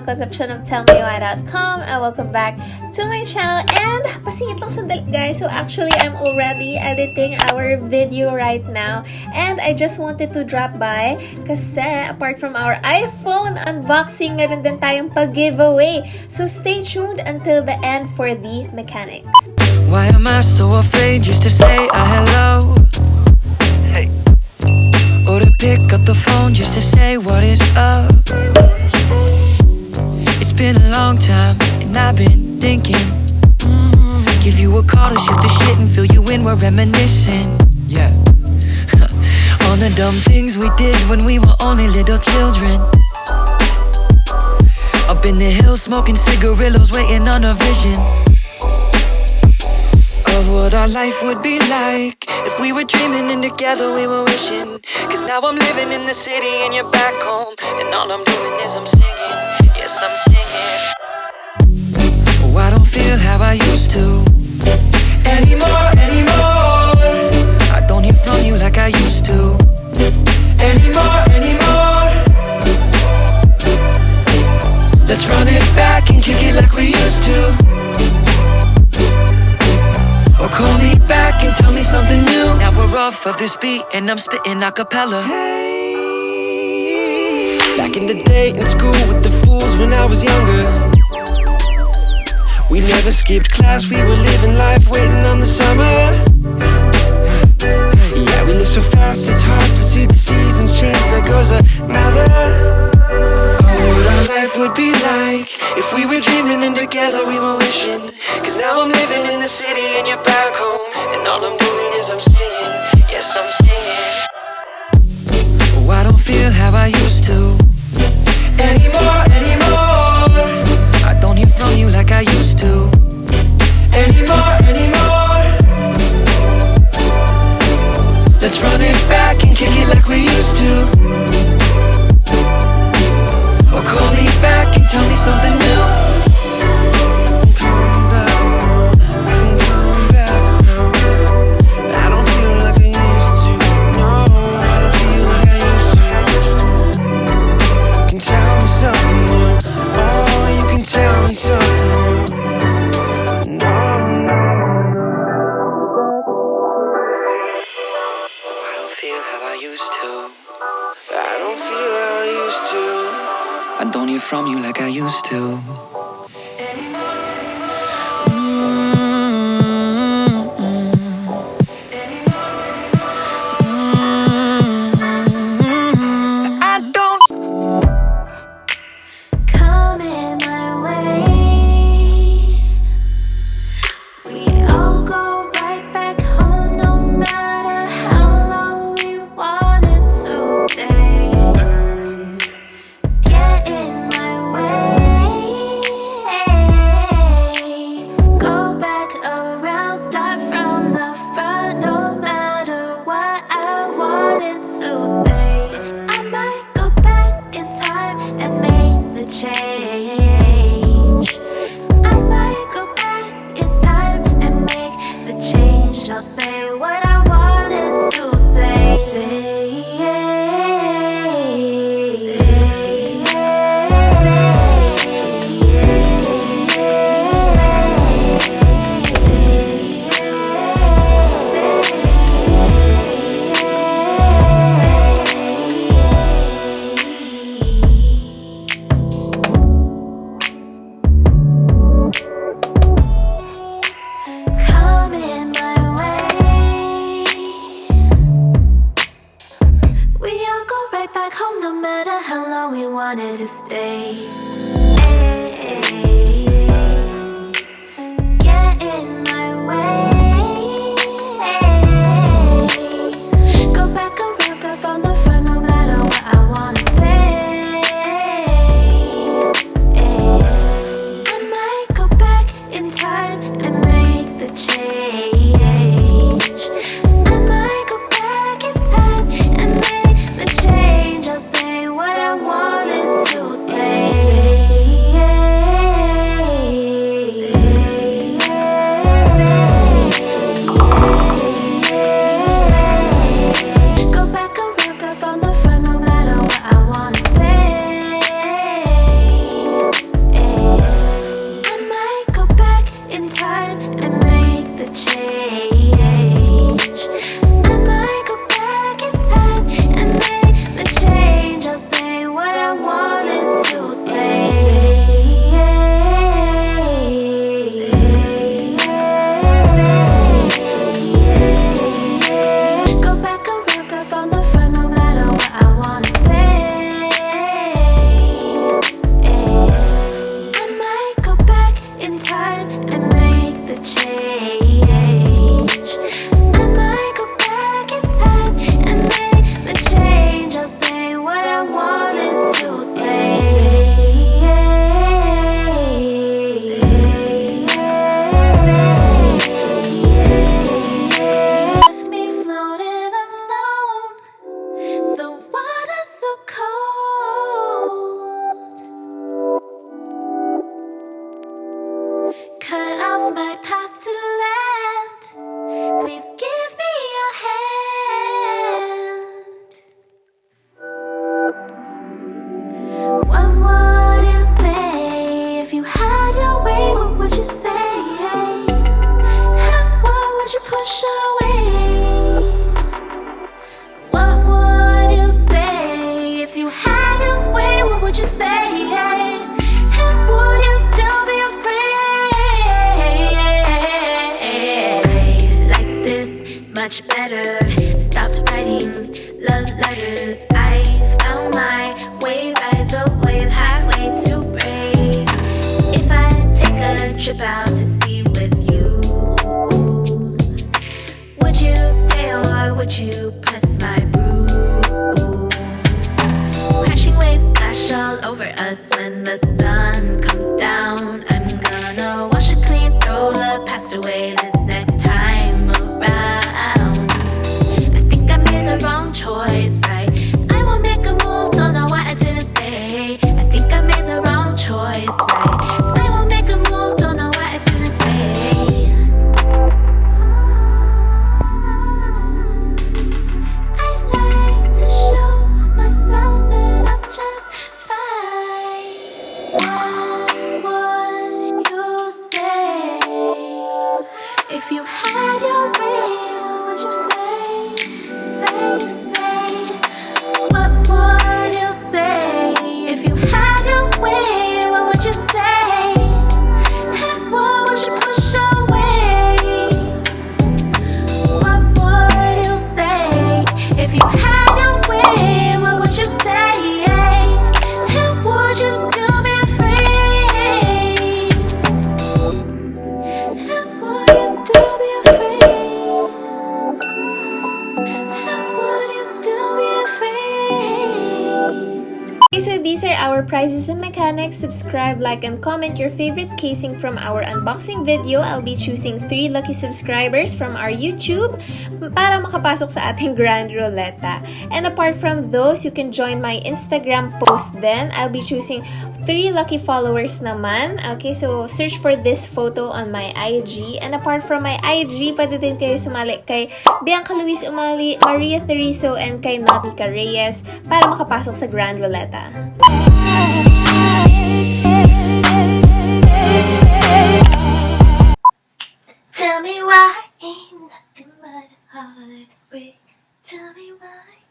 Concepcion of tellemaywhy.com, and welcome back to my channel. And pasingit lang sandali guys, so actually I'm already editing our video right now, and I just wanted to drop by kasi apart from our iPhone unboxing, meron din tayong pag-giveaway, so stay tuned until the end for the mechanics. Why am I so afraid just to say a hello? Hey. Or to pick up the phone just to say what is up? It's been a long time and I've been thinking, give you a call to shoot the shit and fill you in, we're reminiscing. Yeah. On the dumb things we did when we were only little children. Up in the hills smoking cigarillos, waiting on a vision of what our life would be like if we were dreaming and together we were wishing. Cause now I'm living in the city and you're back home, and all I'm doing is I'm singing. Yes, I'm singing. Oh, I don't feel how I used to anymore. I don't hear from you like I used to anymore. Let's run it back and kick it like we used to. Or call me back and tell me something new. Now we're off of this beat and I'm spitting a cappella. Back in the day in school with the fools when I was younger, we never skipped class, we were living life waiting on the summer. Yeah, we live so fast it's hard to see the seasons change. There goes another. Oh, what our life would be like if we were dreaming and together we were wishing. Cause now I'm living in the city and you're back home, and all I'm doing is I'm singing. Yes, I'm singing. Oh, I don't feel how I used to anymore. I don't hear from you like I used to anymore. Let's run it back and kick it like we used to. Or call me back and tell me something new. I don't hear from you like I used to. wanted to stay. Get in my way. Go back around, start from the front, no matter what I wanna say. I might go back in time and make the change. I might go back in time and make the change. I'll over us when the sun comes down. I'm gonna wash it clean, throw the past away this next time around. I think I made the wrong choice, right? I won't make a move, don't know why I didn't stay. I think I made the wrong choice, right? I won't make a move, don't know why I didn't stay. I like to show myself that I'm just fine. What would you say if you had your way? What would you say? Say. What would you say if you had your way? What would you say? And what would you push away? What would you say if you had your way? What would you say? And would you still be free? And would you still be afraid? And would you still be afraid? Okay, so these are our prizes and mechanics. Subscribe, like, and comment your favorite casing from our unboxing video. I'll be choosing 3 lucky subscribers from our YouTube para makapasok sa ating Grand Roulette. And apart from those, you can join my Instagram post then. I'll be choosing 3 lucky followers naman. Okay, so search for this photo on my IG. And apart from my IG, pwede din kayo sumali kay Bianca Luis Umali, Maria Terizo, and kay Natica Reyes para makapasok sa Grand Roulette. Tell me why ain't nothing but a heartbreak. Tell me why.